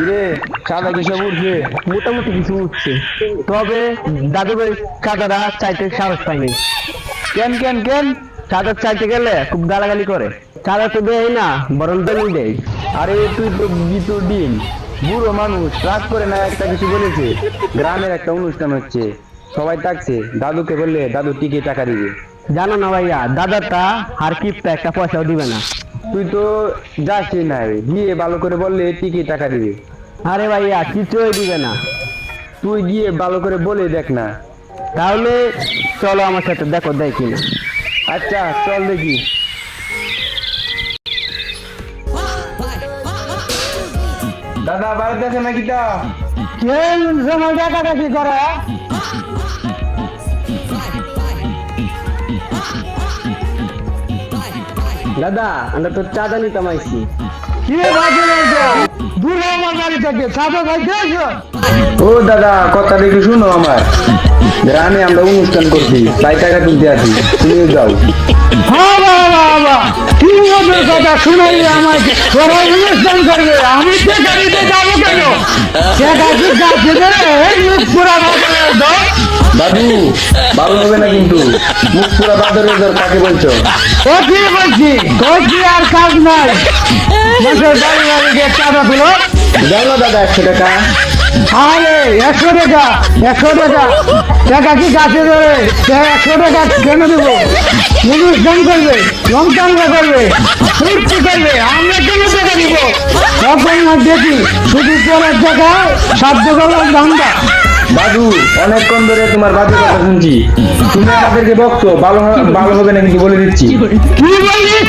কিরে চাঁদা কিসব উঠছে? মোটামুটি কিছু উঠছে, তবে দাদু ভাই চাঁদাটা চাইতে সাহস পাইনি। কেন কেন কেন? চাঁদা চাইতে গেলে খুব গালাগালি করে। চাঁদা তো দেয় না, বরং দলিল দেয়। আরে তুই তো গীতু ডিম, বুড়ো মানুষ রাগ করে না, একটা কিছু বলেছে। গ্রামের একটা অনুষ্ঠান হচ্ছে, সবাই থাকছে, দাদুকে বললে দাদু টিকে টাকা দিবে। জানো না ভাইয়া, দাদাটা আর কিপটা একটা পয়সাও দিবে না। তুই তো যাসই না, গিয়ে ভালো করে বললে টিকে টাকা দিবে। আরে ভাইয়া কিছুই দিবে না। তুই গিয়ে ভালো করে বলে দেখ না। তাহলে চলো আমার সাথে, দেখো দেয় কিনা। আচ্ছা চল দেখি। দাদা বাড়িতে আছে নাকি? তা কেন সময় টাকাটা কি করে? দাদা আমরা তো চাঁদা নিতাম আইছি। কি বাজে বলছো? দূর হও আমার বাড়ি থেকে, চাঁদা খাইতে আসো। ও দাদা, কথা দেখে শুনো আমার। গ্রামে আমরা অনুষ্ঠান করছি, তাই টাকা তুলতে আছি, তুমিও যাও। কি ওদের কথা শুনাই আমাকে, তোরা অনুষ্ঠান করবে, আমি টাকা দিতে যাবো কেন? টাকা কি গাছে দেবে? এই মুখ পুরা বাজারে দাও। দাদু ভালো হবে না কিন্তু, মুখ পুরা বাদরের দর কাকে বলছো? ও কি বলছি, তোর কি আর কাজ নাই? মানুষের বাড়ি বাড়ি গিয়ে চাঁদা তুলো। দাও না দাদা 100 টাকা। আরে 100 টাকা, 100 টাকা, টাকা কি গাছে দেবে? 100 টাকা কেন দেবো? অনুষ্ঠান করবে, রংতাঙ্গা করবে, ফুর্তি করবে, আমরা কেন টাকা দিব? তখন না দেখি শুধু চলার টাকা সাধ্য করলাম ধান্দা। দাদু অনেকক্ষণ ধরে তোমার বাজে কথা শুনছি, তুমি আমাদেরকে বকছো, ভালো হবে না কিন্তু বলে দিচ্ছি। কি বলিস?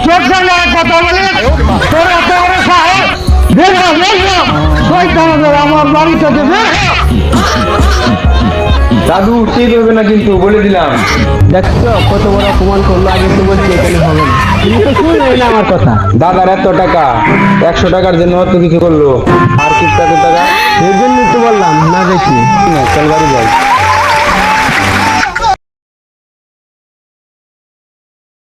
তোর সঙ্গে আর কথা বলে তোর এত বড় সাহস? দেখো দেখো, শয়তানদের আমার বাড়ি থেকে বের হ। দাদু ঠিক হবে না কিন্তু, বলে দিলাম। দেখছো কত বড় অপমান করলো, আগে তো বলছি এখানে হবে না, তুমি তো শুনলে না আমার কথা। দাদার এত টাকা, 100 টাকার জন্য অত কিছু করলো, আর কি টাকা? সেই জন্যই তো বললাম না বেশি। চল বাড়ি যাই।